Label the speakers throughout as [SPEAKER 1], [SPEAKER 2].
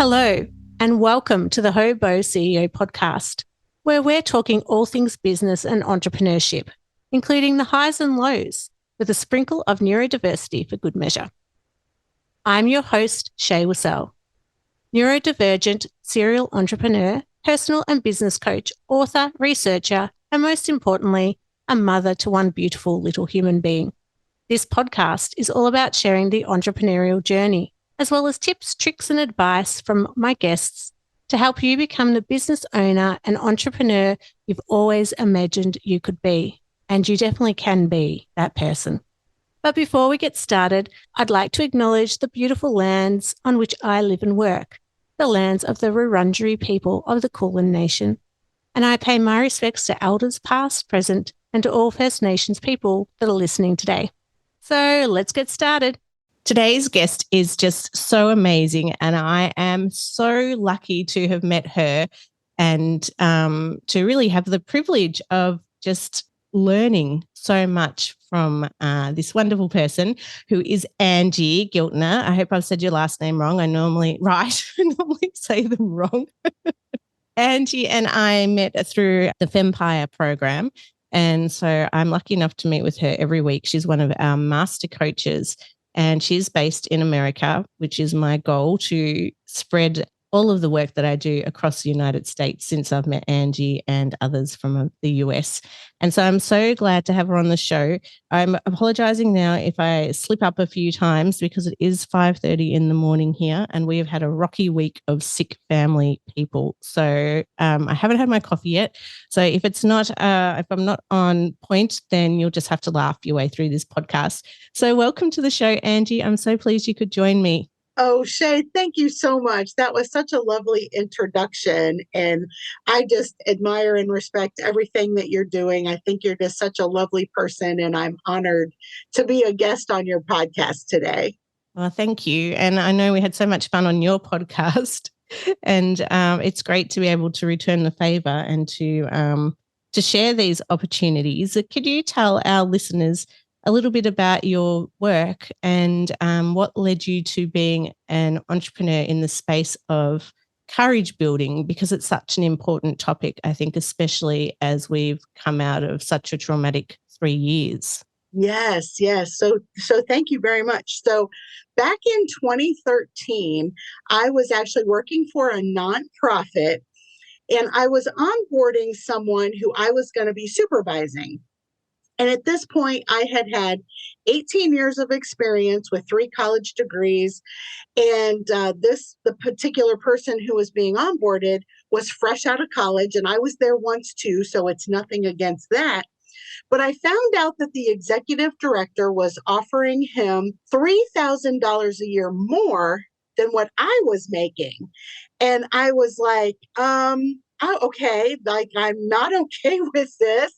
[SPEAKER 1] Hello, and welcome to the Hobo CEO podcast, where we're talking all things business and entrepreneurship, including the highs and lows, with a sprinkle of neurodiversity for good measure. I'm your host, Shae, neurodivergent serial entrepreneur, personal and business coach, author, researcher, and most importantly, a mother to one beautiful little human being. This podcast is all about sharing the entrepreneurial journey, as well as tips, tricks, and advice from my guests to help you become the business owner and entrepreneur you've always imagined you could be. And you definitely can be that person. But before we get started, I'd like to acknowledge the beautiful lands on which I live and work, the lands of the Wurundjeri people of the Kulin Nation. And I pay my respects to elders past, present, and to all First Nations people that are listening today. So let's get started. Today's guest is just so amazing, and I am so lucky to have met her and to really have the privilege of just learning so much from this wonderful person who is Angie Giltner. I hope I've said your last name wrong. I normally say them wrong. Angie and I met through the Fempire program. And so I'm lucky enough to meet with her every week. She's one of our master coaches, and she's based in America, which is my goal, to spread all of the work that I do across the United States since I've met Angie and others from the US. And so I'm so glad to have her on the show. I'm apologizing now if I slip up a few times because it is 5:30 in the morning here, and we have had a rocky week of sick family people. So I haven't had my coffee yet. So if I'm not on point, then you'll just have to laugh your way through this podcast. So welcome to the show, Angie. I'm so pleased you could join me.
[SPEAKER 2] Oh, Shae, thank you so much. That was such a lovely introduction. And I just admire and respect everything that you're doing. I think you're just such a lovely person, and I'm honored to be a guest on your podcast today.
[SPEAKER 1] Well, thank you. And I know we had so much fun on your podcast, and it's great to be able to return the favor and to share these opportunities. Could you tell our listeners a little bit about your work and what led you to being an entrepreneur in the space of courage building, because it's such an important topic, I think, especially as we've come out of such a traumatic 3 years.
[SPEAKER 2] Yes. So thank you very much. So back in 2013, I was actually working for a nonprofit, and I was onboarding someone who I was going to be supervising. And at this point, I had 18 years of experience with 3 college degrees. And the particular person who was being onboarded was fresh out of college. And I was there once too, so it's nothing against that. But I found out that the executive director was offering him $3,000 a year more than what I was making. And I was like, okay, like I'm not okay with this.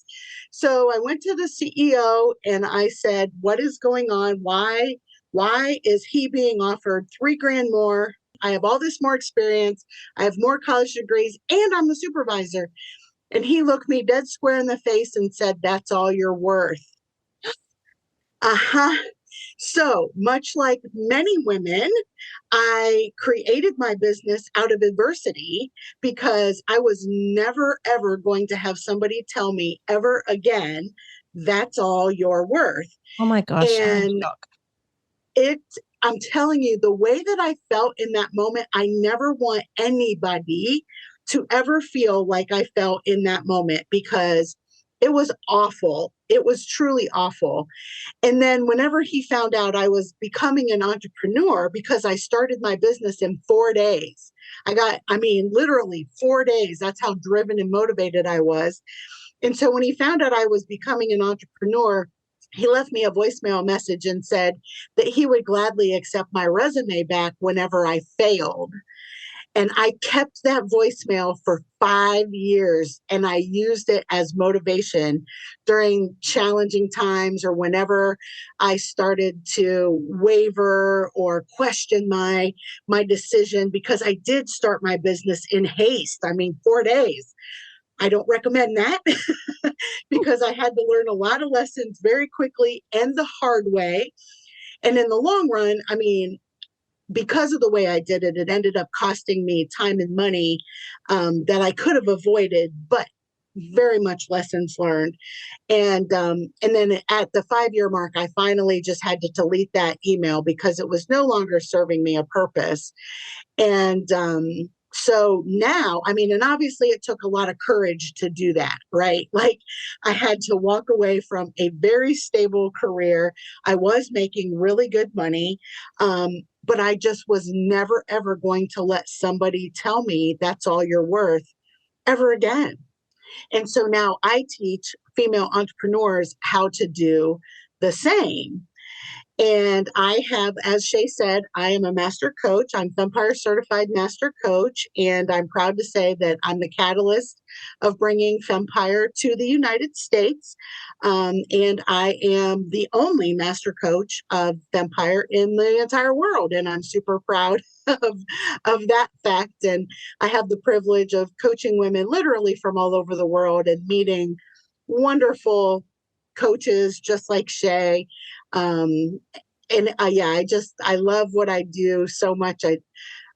[SPEAKER 2] So I went to the CEO and I said, what is going on? Why is he being offered $3,000 more? I have all this more experience. I have more college degrees, and I'm the supervisor. And he looked me dead square in the face and said, that's all you're worth. Uh-huh. So much like many women, I created my business out of adversity because I was never, ever going to have somebody tell me ever again, that's all you're worth.
[SPEAKER 1] Oh my gosh.
[SPEAKER 2] And I'm telling you, the way that I felt in that moment, I never want anybody to ever feel like I felt in that moment, because it was awful. It was truly awful. And then whenever he found out I was becoming an entrepreneur, because I started my business in 4 days, literally 4 days. That's how driven and motivated I was. And so when he found out I was becoming an entrepreneur, he left me a voicemail message and said that he would gladly accept my resume back whenever I failed. And I kept that voicemail for 5 years, and I used it as motivation during challenging times or whenever I started to waver or question my decision, because I did start my business in haste. 4 days. I don't recommend that because I had to learn a lot of lessons very quickly and the hard way. And in the long run, because of the way I did it, it ended up costing me time and money that I could have avoided, but very much lessons learned. And then at the 5-year mark, I finally just had to delete that email because it was no longer serving me a purpose. And so now, I mean, and obviously it took a lot of courage to do that, right? Like I had to walk away from a very stable career. I was making really good money, but I just was never, ever going to let somebody tell me that's all you're worth ever again. And so now I teach female entrepreneurs how to do the same. And I have, as Shae said, I am a master coach. I'm Fempire certified master coach. And I'm proud to say that I'm the catalyst of bringing Fempire to the United States. And I am the only master coach of Fempire in the entire world. And I'm super proud of that fact. And I have the privilege of coaching women literally from all over the world and meeting wonderful coaches just like Shae. I love what I do so much.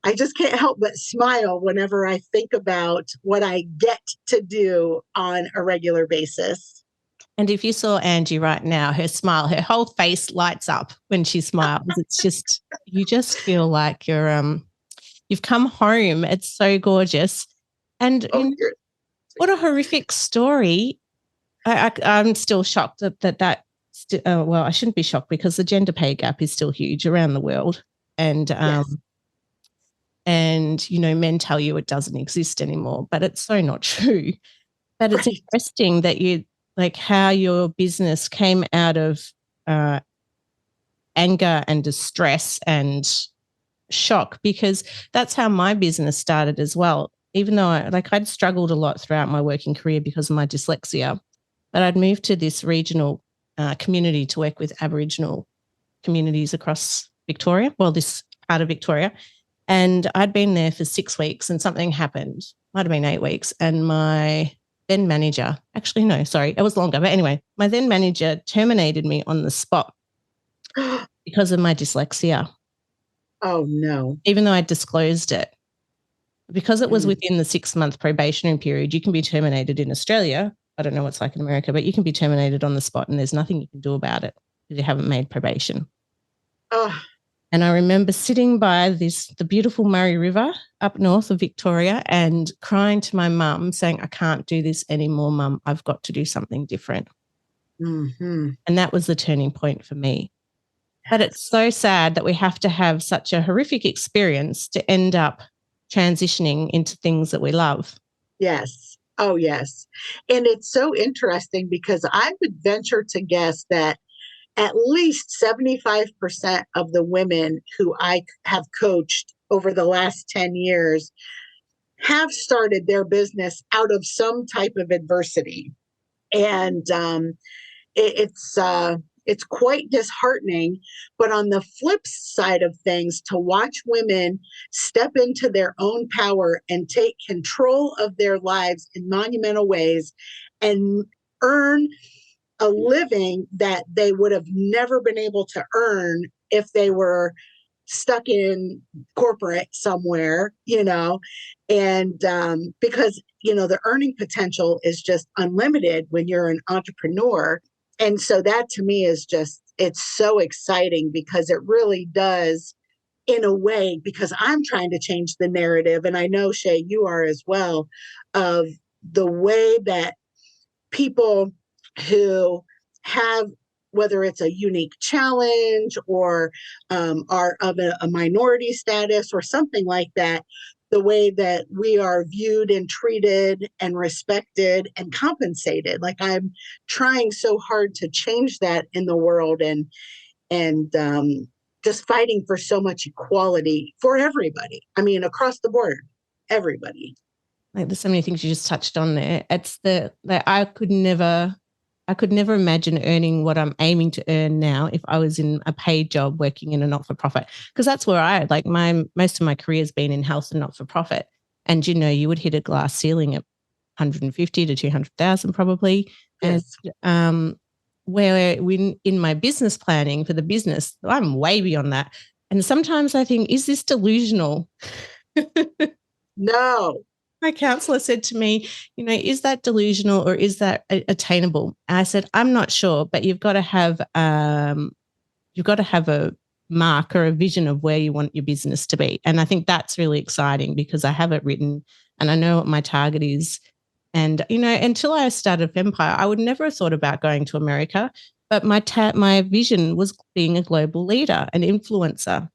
[SPEAKER 2] I just can't help but smile whenever I think about what I get to do on a regular basis.
[SPEAKER 1] And if you saw Angie right now, her smile, her whole face lights up when she smiles. It's just, you just feel like you've come home. It's so gorgeous. And what a horrific story. I'm still shocked that well, I shouldn't be shocked because the gender pay gap is still huge around the world. And,
[SPEAKER 2] yes.
[SPEAKER 1] And, men tell you it doesn't exist anymore, but it's so not true. But it's interesting that how your business came out of anger and distress and shock, because that's how my business started as well. Even though I'd struggled a lot throughout my working career because of my dyslexia, but I'd moved to this regional community to work with Aboriginal communities across Victoria, this part of Victoria. And I'd been there for 6 weeks and something happened. Might have been 8 weeks. And my then manager, actually, no, sorry, it was longer. But anyway, my then manager terminated me on the spot because of my dyslexia.
[SPEAKER 2] Oh, no.
[SPEAKER 1] Even though I disclosed it. Because it was within the 6-month probationary period, you can be terminated in Australia. I don't know what it's like in America, but you can be terminated on the spot and there's nothing you can do about it because you haven't made probation.
[SPEAKER 2] Oh.
[SPEAKER 1] And I remember sitting by the beautiful Murray River up north of Victoria and crying to my mum saying, I can't do this anymore, Mum. I've got to do something different.
[SPEAKER 2] Mm-hmm.
[SPEAKER 1] And that was the turning point for me. But it's so sad that we have to have such a horrific experience to end up transitioning into things that we love.
[SPEAKER 2] Yes. Oh, yes. And it's so interesting because I would venture to guess that at least 75% of the women who I have coached over the last 10 years have started their business out of some type of adversity. And it's quite disheartening. But on the flip side of things, to watch women step into their own power and take control of their lives in monumental ways and earn a living that they would have never been able to earn if they were stuck in corporate somewhere, and because, the earning potential is just unlimited when you're an entrepreneur. And so that to me is it's so exciting because it really does, in a way, because I'm trying to change the narrative. And I know, Shae, you are as well, of the way that people who have, whether it's a unique challenge or are of a minority status or something like that, the way that we are viewed and treated and respected and compensated. Like I'm trying so hard to change that in the world and just fighting for so much equality for everybody. I mean, across the board, everybody.
[SPEAKER 1] There's so many things you just touched on there. It's I could never imagine earning what I'm aiming to earn now if I was in a paid job working in a not-for-profit, because that's where most of my career has been in health and not-for-profit. And, you would hit a glass ceiling at 150 to 200,000 probably.
[SPEAKER 2] Yes.
[SPEAKER 1] And where in my business planning for the business, I'm way beyond that. And sometimes I think, is this delusional?
[SPEAKER 2] No.
[SPEAKER 1] My counselor said to me, is that delusional or is that attainable? And I said, I'm not sure, but you've got to have a mark or a vision of where you want your business to be. And I think that's really exciting because I have it written and I know what my target is. And, until I started Fempire, I would never have thought about going to America, but my vision was being a global leader, an influencer.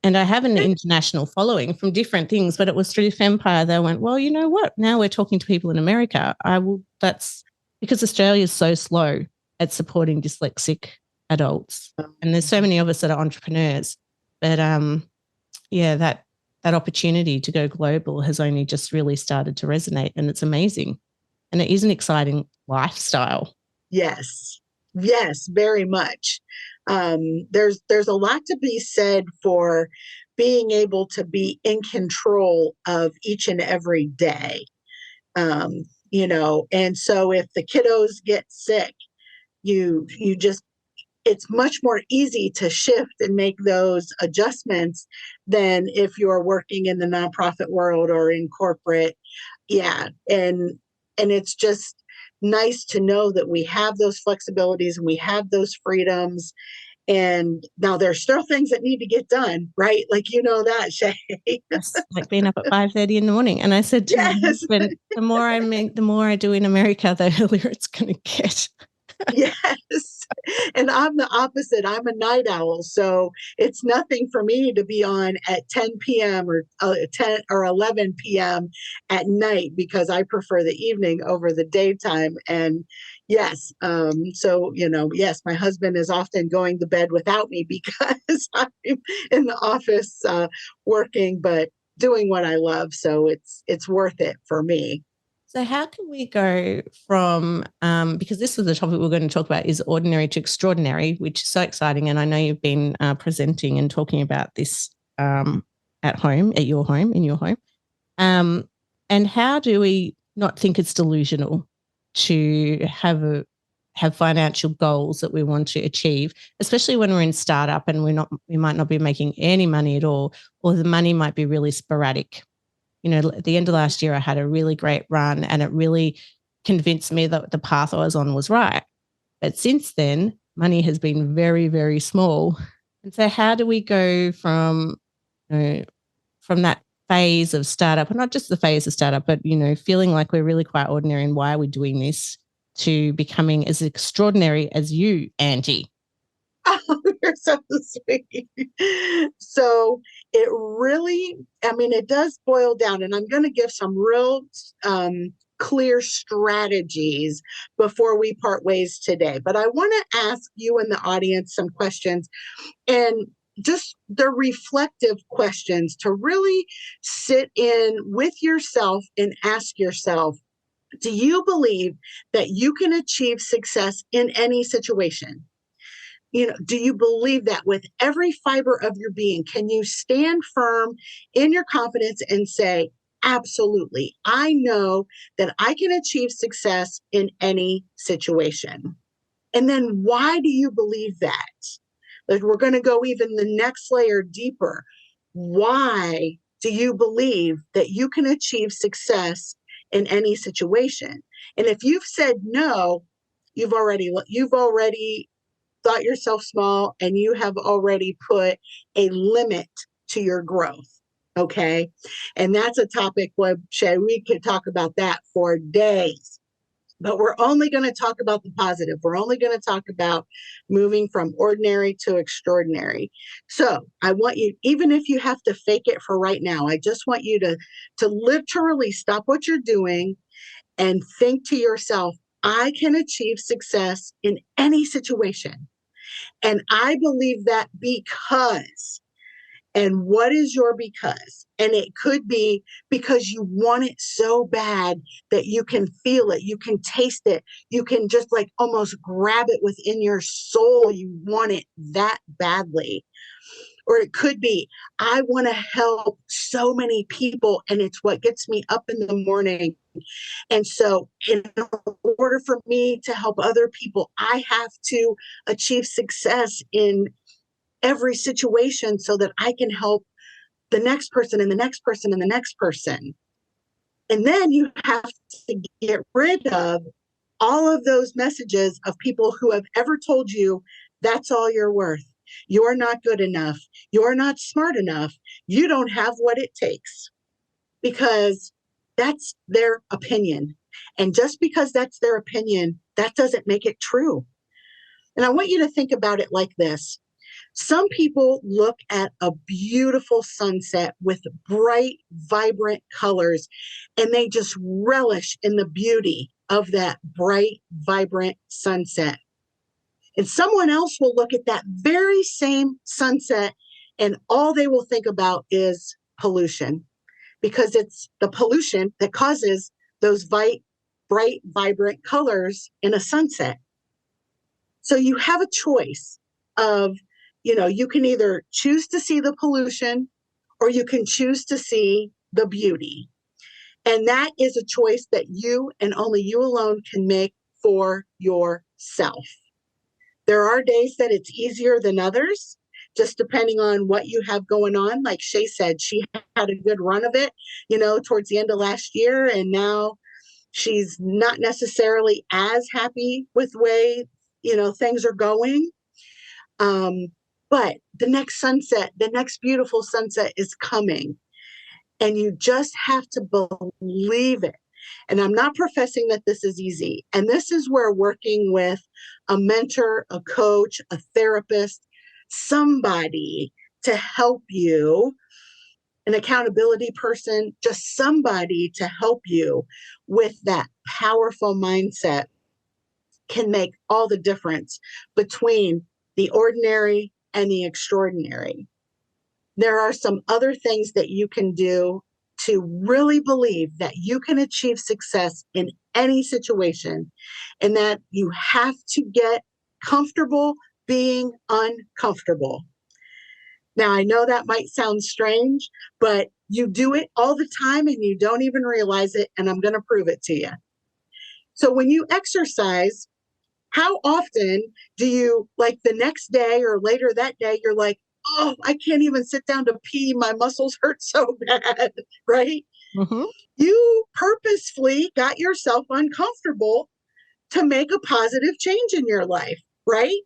[SPEAKER 1] And I have an international following from different things, but it was through Fempire. They went, well, you know what? Now we're talking to people in America. That's because Australia is so slow at supporting dyslexic adults. And there's so many of us that are entrepreneurs. But that opportunity to go global has only just really started to resonate, and it's amazing. And it is an exciting lifestyle.
[SPEAKER 2] Yes. Yes, very much. There's a lot to be said for being able to be in control of each and every day. And so if the kiddos get sick, you just it's much more easy to shift and make those adjustments than if you're working in the nonprofit world or in corporate. Yeah. And it's just nice to know that we have those flexibilities and we have those freedoms. And now there's still things that need to get done, right? Like, that, Shae.
[SPEAKER 1] Yes, like being up at 5:30 in the morning. And I said to my husband, the more I do in America, the earlier it's going to get.
[SPEAKER 2] Yes. And I'm the opposite. I'm a night owl. So it's nothing for me to be on at 10 p.m. or 10 or 11 p.m. at night because I prefer the evening over the daytime. And yes, yes, my husband is often going to bed without me because I'm in the office working, but doing what I love. So it's worth it for me.
[SPEAKER 1] So how can we go from, because this is the topic we're going to talk about, is ordinary to extraordinary, which is so exciting. And I know you've been presenting and talking about this at home, in your home. And how do we not think it's delusional to have financial goals that we want to achieve, especially when we're in startup and we might not be making any money at all, or the money might be really sporadic. At the end of last year, I had a really great run and it really convinced me that the path I was on was right. But since then, money has been very, very small. And so how do we go from that phase of startup, and not just the phase of startup, but, feeling like we're really quite ordinary and why are we doing this, to becoming as extraordinary as you, Angie?
[SPEAKER 2] Oh, you're so sweet. So it really, it does boil down, and I'm going to give some real clear strategies before we part ways today. But I want to ask you in the audience some questions, and just the reflective questions to really sit in with yourself and ask yourself, do you believe that you can achieve success in any situation? Do you believe that with every fiber of your being? Can you stand firm in your confidence and say, absolutely, I know that I can achieve success in any situation? And then why do you believe that? Like, we're going to go even the next layer deeper. Why do you believe that you can achieve success in any situation? And if you've said no, you've already thought yourself small and you have already put a limit to your growth. Okay. And that's a topic where, Shae, we could talk about that for days. But we're only going to talk about the positive. We're only going to talk about moving from ordinary to extraordinary. So I want you, even if you have to fake it for right now, I just want you to literally stop what you're doing and think to yourself, I can achieve success in any situation. And I believe that because, and what is your because? And it could be because you want it so bad that you can feel it, you can taste it, you can just like almost grab it within your soul. You want it that badly. Or it could be, I want to help so many people, and it's what gets me up in the morning. And so, in order for me to help other people, I have to achieve success in every situation so that I can help the next person and the next person and the next person. And then you have to get rid of all of those messages of people who have ever told you that's all you're worth. You're not good enough. You're not smart enough. You don't have what it takes, because that's their opinion. And just because that's their opinion, that doesn't make it true. And I want you to think about it like this. Some people look at a beautiful sunset with bright, vibrant colors, and they just relish in the beauty of that bright, vibrant sunset. And someone else will look at that very same sunset, and all they will think about is pollution, because it's the pollution that causes those bright, vibrant colors in a sunset. So you have a choice of, you can either choose to see the pollution or you can choose to see the beauty. And that is a choice that you and only you alone can make for yourself. There are days that it's easier than others, just depending on what you have going on. Like Shae said, she had a good run of it, towards the end of last year. And now she's not necessarily as happy with the way, things are going. But the next sunset, the next beautiful sunset is coming. And you just have to believe it. And I'm not professing that this is easy. And this is where working with a mentor, a coach, a therapist, somebody to help you, an accountability person, just somebody to help you with that powerful mindset, can make all the difference between the ordinary and the extraordinary. There are some other things that you can do to really believe that you can achieve success in any situation, and that you have to get comfortable being uncomfortable. Now, I know that might sound strange, but you do it all the time and you don't even realize it, and I'm going to prove it to you. So when you exercise, how often do you, like the next day or later that day, you're like, oh, I can't even sit down to pee. My muscles hurt so bad, right?
[SPEAKER 1] Mm-hmm.
[SPEAKER 2] You purposefully got yourself uncomfortable to make a positive change in your life, right?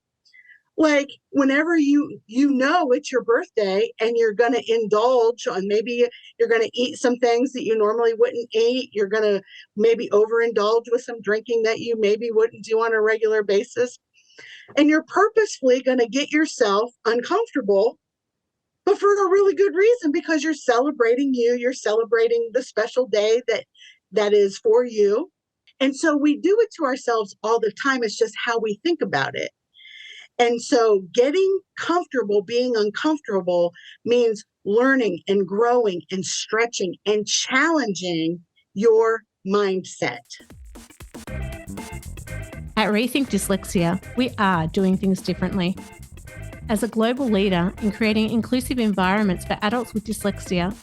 [SPEAKER 2] Like whenever it's your birthday and you're going to indulge on, maybe you're going to eat some things that you normally wouldn't eat. You're going to maybe overindulge with some drinking that you maybe wouldn't do on a regular basis. And you're purposefully going to get yourself uncomfortable, but for a really good reason, because you're celebrating you're celebrating the special day that is for you. And so we do it to ourselves all the time. It's just how we think about it. And so getting comfortable being uncomfortable means learning and growing and stretching and challenging your mindset.
[SPEAKER 1] At Rethink Dyslexia, we are doing things differently. As a global leader in creating inclusive environments for adults with dyslexia,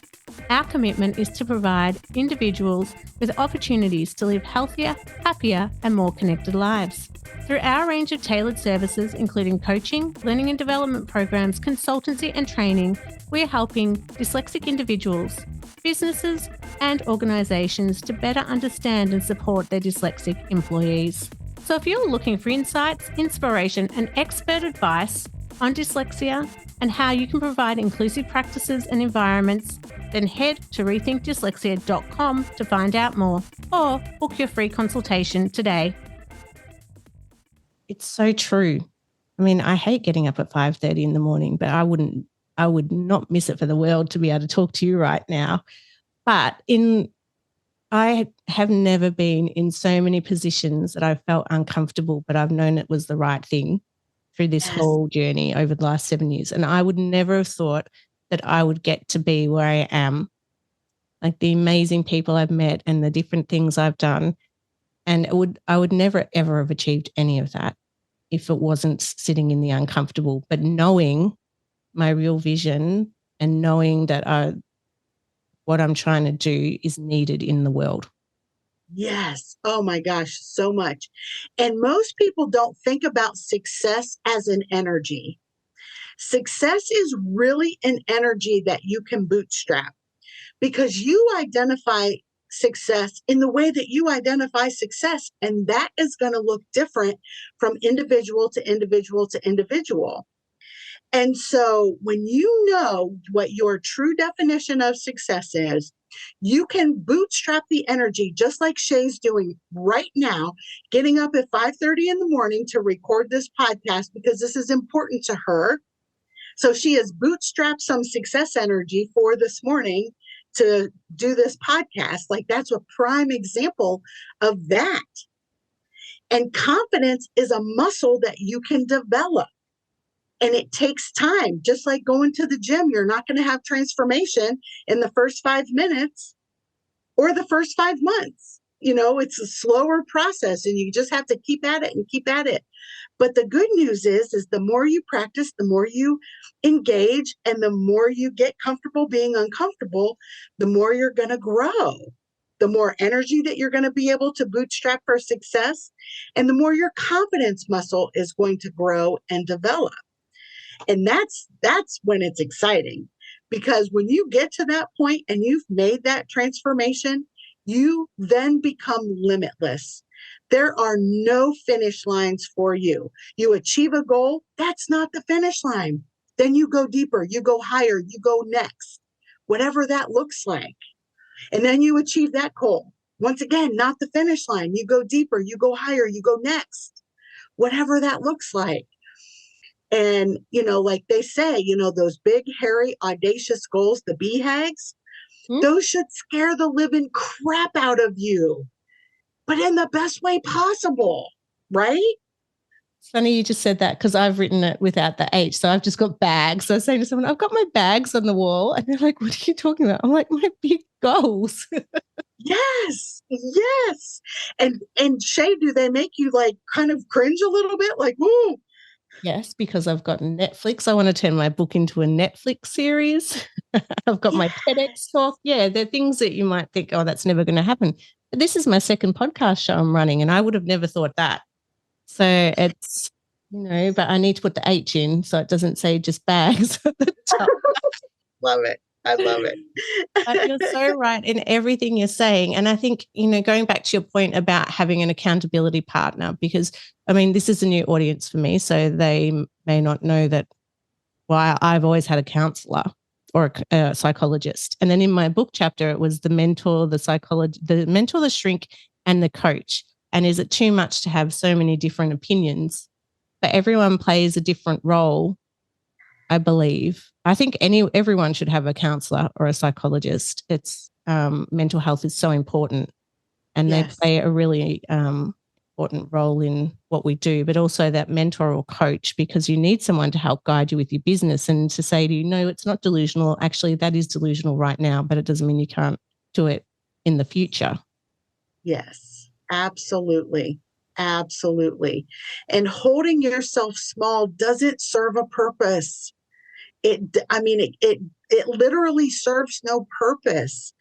[SPEAKER 1] our commitment is to provide individuals with opportunities to live healthier, happier, and more connected lives. Through our range of tailored services, including coaching, learning and development programs, consultancy, and training, we are helping dyslexic individuals, businesses, and organisations to better understand and support their dyslexic employees. So if you're looking for insights, inspiration, and expert advice on dyslexia and how you can provide inclusive practices and environments, then head to rethinkdyslexia.com to find out more, or book your free consultation today.
[SPEAKER 3] It's so true. I mean, I hate getting up at 5:30 in the morning, but I would not miss it for the world to be able to talk to you right now. But I have never been in so many positions that I've felt uncomfortable, but I've known it was the right thing through this whole journey over the last 7 years. And I would never have thought that I would get to be where I am, like the amazing people I've met and the different things I've done. And I would never, ever have achieved any of that if it wasn't sitting in the uncomfortable, but knowing my real vision and knowing that what I'm trying to do is needed in the world.
[SPEAKER 2] Yes. Oh my gosh, so much. And most people don't think about success as an energy. Success is really an energy that you can bootstrap because you identify success in the way that you identify success. And that is going to look different from individual to individual to individual. And so when you know what your true definition of success is, you can bootstrap the energy just like Shae's doing right now, getting up at 5:30 in the morning to record this podcast because this is important to her. So she has bootstrapped some success energy for this morning to do this podcast. Like that's a prime example of that. And confidence is a muscle that you can develop. And it takes time, just like going to the gym. You're not going to have transformation in the first 5 minutes or the first 5 months. It's a slower process and you just have to keep at it and keep at it. But the good news is the more you practice, the more you engage, and the more you get comfortable being uncomfortable, the more you're going to grow, the more energy that you're going to be able to bootstrap for success, and the more your confidence muscle is going to grow and develop. And that's when it's exciting, because when you get to that point and you've made that transformation, you then become limitless. There are no finish lines for you. You achieve a goal, that's not the finish line. Then you go deeper, you go higher, you go next, whatever that looks like. And then you achieve that goal. Once again, not the finish line. You go deeper, you go higher, you go next, whatever that looks like. And, like they say, those big, hairy, audacious goals, the BHAGs, those should scare the living crap out of you, but in the best way possible, right?
[SPEAKER 3] It's funny you just said that because I've written it without the H. So I've just got bags. So I was saying to someone, I've got my bags on the wall. And they're like, what are you talking about? I'm like, my big goals.
[SPEAKER 2] Yes. And Shae, do they make you like kind of cringe a little bit? Like, ooh.
[SPEAKER 3] Yes, because I've got Netflix. I want to turn my book into a Netflix series. I've got my TEDx talk. Yeah, they're things that you might think, oh, that's never going to happen. But this is my second podcast show I'm running, and I would have never thought that. So it's, but I need to put the H in so it doesn't say just bags at the top.
[SPEAKER 2] Love it. I love it.
[SPEAKER 3] But you're so right in everything you're saying. And I think, going back to your point about having an accountability partner, because, this is a new audience for me, so they may not know that, well, I've always had a counselor or a psychologist. And then in my book chapter, it was the mentor, the shrink, and the coach. And is it too much to have so many different opinions? But everyone plays a different role, I believe. I think everyone should have a counselor or a psychologist. It's mental health is so important, and They play a really important role in what we do, but also that mentor or coach, because you need someone to help guide you with your business and to say to you, no, it's not delusional. Actually, that is delusional right now, but it doesn't mean you can't do it in the future.
[SPEAKER 2] Yes, absolutely. Absolutely. And holding yourself small doesn't serve a purpose. It literally serves no purpose.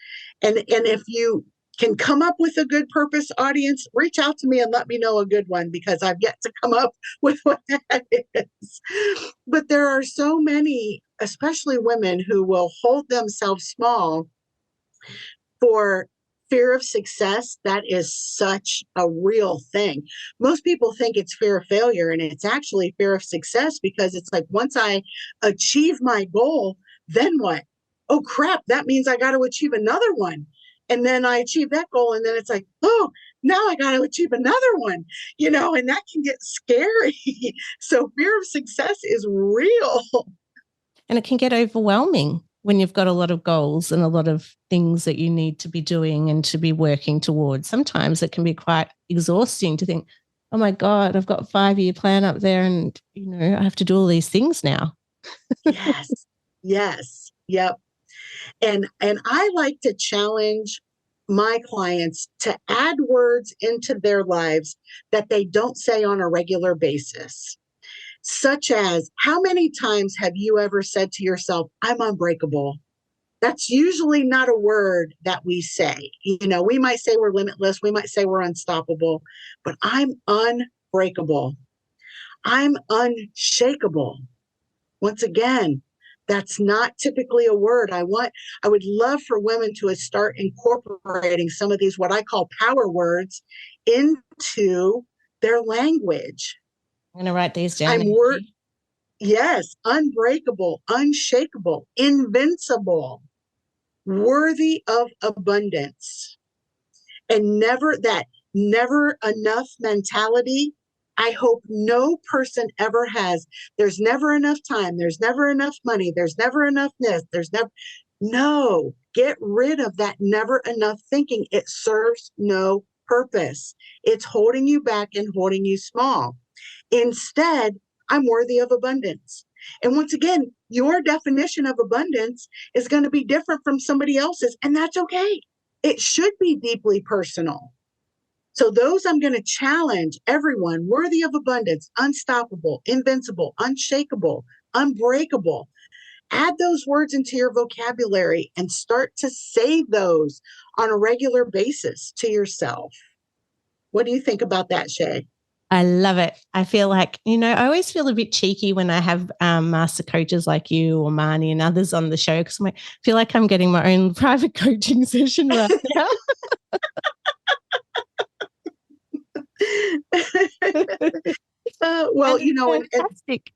[SPEAKER 2] And if you can come up with a good purpose, audience, reach out to me and let me know a good one, because I've yet to come up with what that is. But there are so many, especially women, who will hold themselves small for fear of success. That is such a real thing. Most people think it's fear of failure, and it's actually fear of success, because it's like, once I achieve my goal, then what? Oh, crap, that means I got to achieve another one. And then I achieve that goal, and then it's like, oh, now I got to achieve another one, and that can get scary. So fear of success is real.
[SPEAKER 3] And it can get overwhelming when you've got a lot of goals and a lot of things that you need to be doing and to be working towards. Sometimes it can be quite exhausting to think, oh my God, I've got a 5-year plan up there and, I have to do all these things now.
[SPEAKER 2] Yes. Yep. And I like to challenge my clients to add words into their lives that they don't say on a regular basis, such as, how many times have you ever said to yourself, I'm unbreakable? That's usually not a word that we say. We might say we're limitless. We might say we're unstoppable, but I'm unbreakable. I'm unshakable. Once again, that's not typically a word. I would love for women to start incorporating some of these, what I call power words, into their language.
[SPEAKER 3] I'm going to write these down.
[SPEAKER 2] Yes, unbreakable, unshakable, invincible, worthy of abundance. And never enough mentality, I hope no person ever has. There's never enough time. There's never enough money. There's never enough this. No, get rid of that never enough thinking. It serves no purpose. It's holding you back and holding you small. Instead, I'm worthy of abundance. And once again, your definition of abundance is going to be different from somebody else's, and that's okay. It should be deeply personal. So those I'm going to challenge everyone: worthy of abundance, unstoppable, invincible, unshakable, unbreakable. Add those words into your vocabulary and start to say those on a regular basis to yourself. What do you think about that, Shae?
[SPEAKER 3] I love it. I feel like, I always feel a bit cheeky when I have master coaches like you or Marnie and others on the show, because I feel like I'm getting my own private coaching session right now.
[SPEAKER 2] Well,
[SPEAKER 3] fantastic.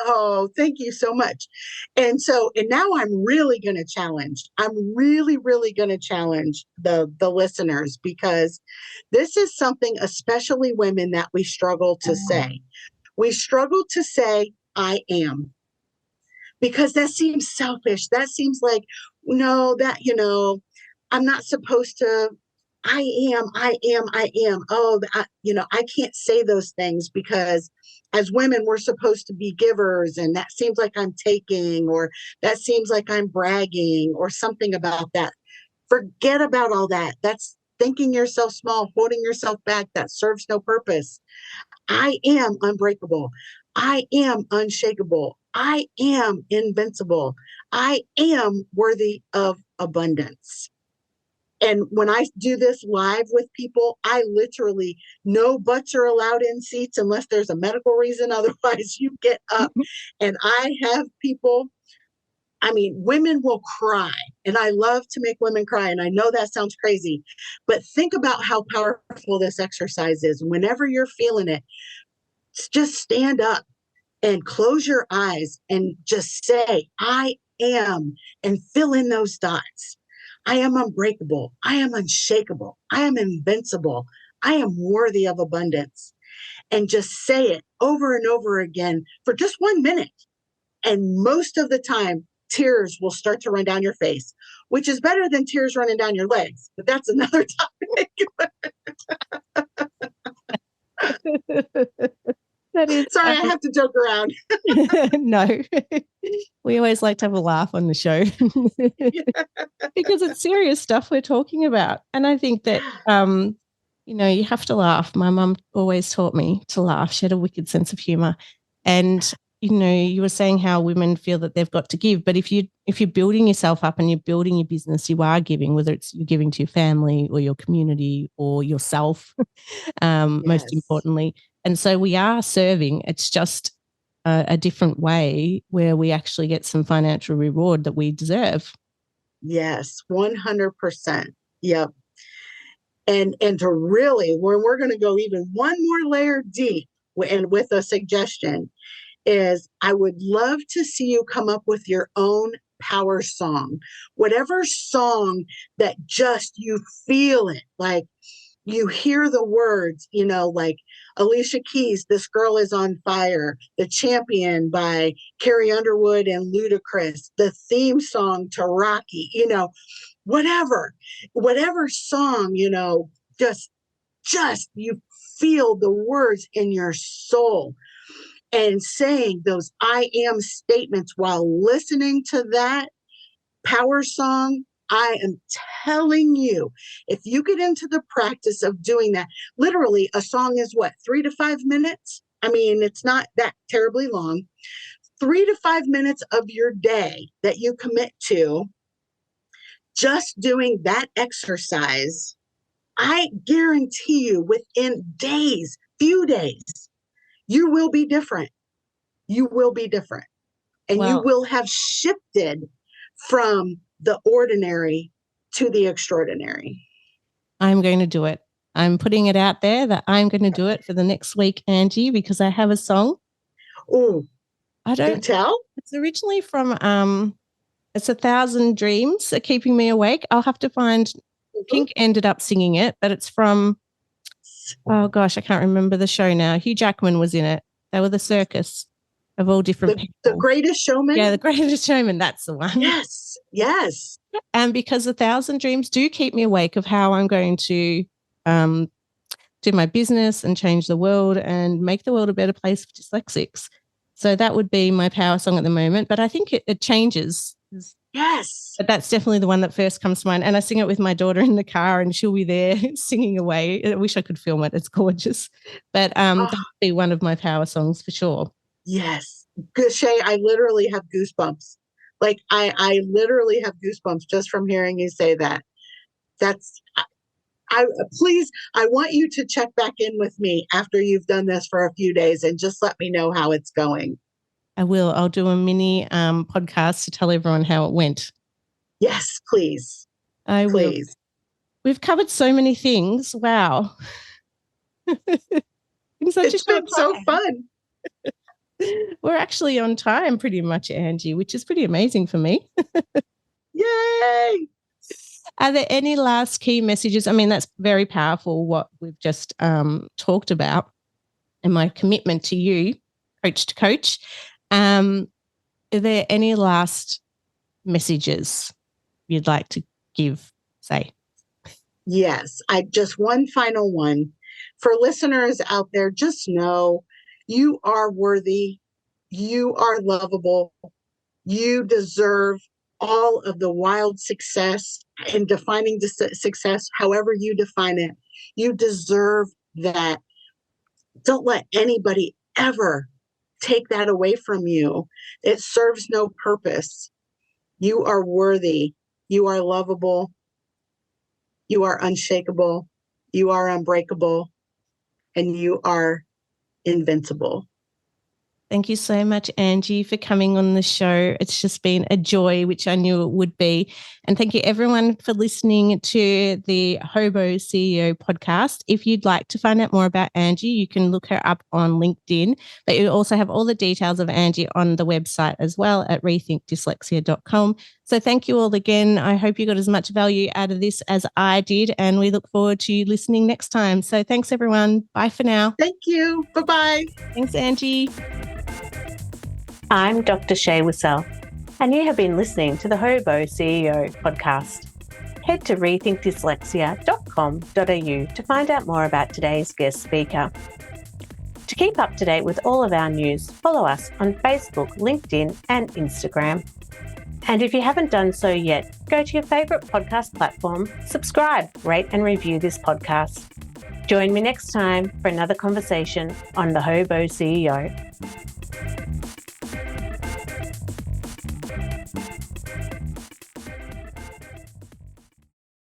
[SPEAKER 2] Oh, thank you so much. And now I'm really going to challenge. I'm really, really going to challenge the listeners, because this is something, especially women, that we struggle to say. We struggle to say, I am, because that seems selfish. That seems like, no, I'm not supposed to. I am. Oh, I can't say those things, because as women, we're supposed to be givers, and that seems like I'm taking, or that seems like I'm bragging, or something about that. Forget about all that. That's thinking yourself small, holding yourself back. That serves no purpose. I am unbreakable. I am unshakable. I am invincible. I am worthy of abundance. And when I do this live with people, I literally, no butts are allowed in seats unless there's a medical reason. Otherwise, you get up. And I have people, women will cry. And I love to make women cry. And I know that sounds crazy, but think about how powerful this exercise is. Whenever you're feeling it, just stand up and close your eyes and just say, I am, and fill in those dots. I am unbreakable. I am unshakable. I am invincible. I am worthy of abundance. And just say it over and over again for just 1 minute. And most of the time, tears will start to run down your face, which is better than tears running down your legs. But that's another topic.
[SPEAKER 3] That is,
[SPEAKER 2] sorry, I have to joke around.
[SPEAKER 3] No, we always like to have a laugh on the show because it's serious stuff we're talking about. And I think that, you have to laugh. My mum always taught me to laugh. She had a wicked sense of humor. And, you were saying how women feel that they've got to give. But if you're building yourself up and you're building your business, you are giving, whether it's you're giving to your family or your community or yourself, most importantly. And so we are serving. It's just a different way where we actually get some financial reward that we deserve.
[SPEAKER 2] Yes, 100%. Yep. And to really, we're going to go even one more layer deep, and with a suggestion is, I would love to see you come up with your own power song, whatever song that just you feel it, like you hear the words, like Alicia Keys, This Girl Is on Fire, The Champion by Carrie Underwood and Ludacris, the theme song to Rocky, whatever song, just you feel the words in your soul, and saying those I am statements while listening to that power song. I am telling you, if you get into the practice of doing that, literally a song is what, 3 to 5 minutes? It's not that terribly long. 3 to 5 minutes of your day that you commit to just doing that exercise, I guarantee you within days, few days, you will be different. You will be different. and you
[SPEAKER 3] Wow.
[SPEAKER 2] will have shifted from the ordinary to the extraordinary.
[SPEAKER 3] I'm going to do it. I'm putting it out there that I'm going to do it for the next week, Angie, because I have a song.
[SPEAKER 2] Oh,
[SPEAKER 3] I
[SPEAKER 2] do
[SPEAKER 3] don't.
[SPEAKER 2] tell.
[SPEAKER 3] It's originally from it's 1,000 Dreams Are Keeping Me Awake. I'll have to find. Pink ended up singing it, but it's from. Oh gosh, I can't remember the show now. Hugh Jackman was in it. They were the circus of all different people.
[SPEAKER 2] The Greatest Showman.
[SPEAKER 3] Yeah, The Greatest Showman. That's the one.
[SPEAKER 2] Yes, yes.
[SPEAKER 3] And because 1,000 dreams do keep me awake of how I'm going to do my business and change the world and make the world a better place for dyslexics. So that would be my power song at the moment. But I think it changes.
[SPEAKER 2] Yes.
[SPEAKER 3] But that's definitely the one that first comes to mind. And I sing it with my daughter in the car and she'll be there singing away. I wish I could film it. It's gorgeous. But that would be one of my power songs for sure.
[SPEAKER 2] Yes. Shae, I literally have goosebumps. Like I literally have goosebumps just from hearing you say that. That's please, I want you to check back in with me after you've done this for a few days and just let me know how it's going.
[SPEAKER 3] I will. I'll do a mini podcast to tell everyone how it went.
[SPEAKER 2] Yes, please.
[SPEAKER 3] I will. We've covered so many things. Wow.
[SPEAKER 2] It's been so fun.
[SPEAKER 3] We're actually on time pretty much, Angie, which is pretty amazing for me.
[SPEAKER 2] Yay!
[SPEAKER 3] Are there any last key messages? I mean, that's very powerful what we've just talked about and my commitment to you, coach to coach. Are there any last messages you'd like to give, say?
[SPEAKER 2] Yes, just one final one. For listeners out there, just know you are worthy. You are lovable. You deserve all of the wild success and defining success, however you define it. You deserve that. Don't let anybody ever take that away from you. It serves no purpose. You are worthy. You are lovable. You are unshakable. You are unbreakable. And you are invincible.
[SPEAKER 3] Thank you so much, Angie, for coming on the show. It's just been a joy, which I knew it would be. And thank you, everyone, for listening to the Hobo CEO podcast. If you'd like to find out more about Angie, you can look her up on LinkedIn. But you also have all the details of Angie on the website as well at rethinkdyslexia.com. So thank you all again. I hope you got as much value out of this as I did. And we look forward to you listening next time. So thanks, everyone. Bye for now.
[SPEAKER 2] Thank you. Bye-bye.
[SPEAKER 3] Thanks, Angie.
[SPEAKER 1] I'm Dr. Shae Wissell, and you have been listening to the Hobo CEO podcast. Head to rethinkdyslexia.com.au to find out more about today's guest speaker. To keep up to date with all of our news, follow us on Facebook, LinkedIn, and Instagram. And if you haven't done so yet, go to your favourite podcast platform, subscribe, rate and review this podcast. Join me next time for another conversation on the Hobo CEO.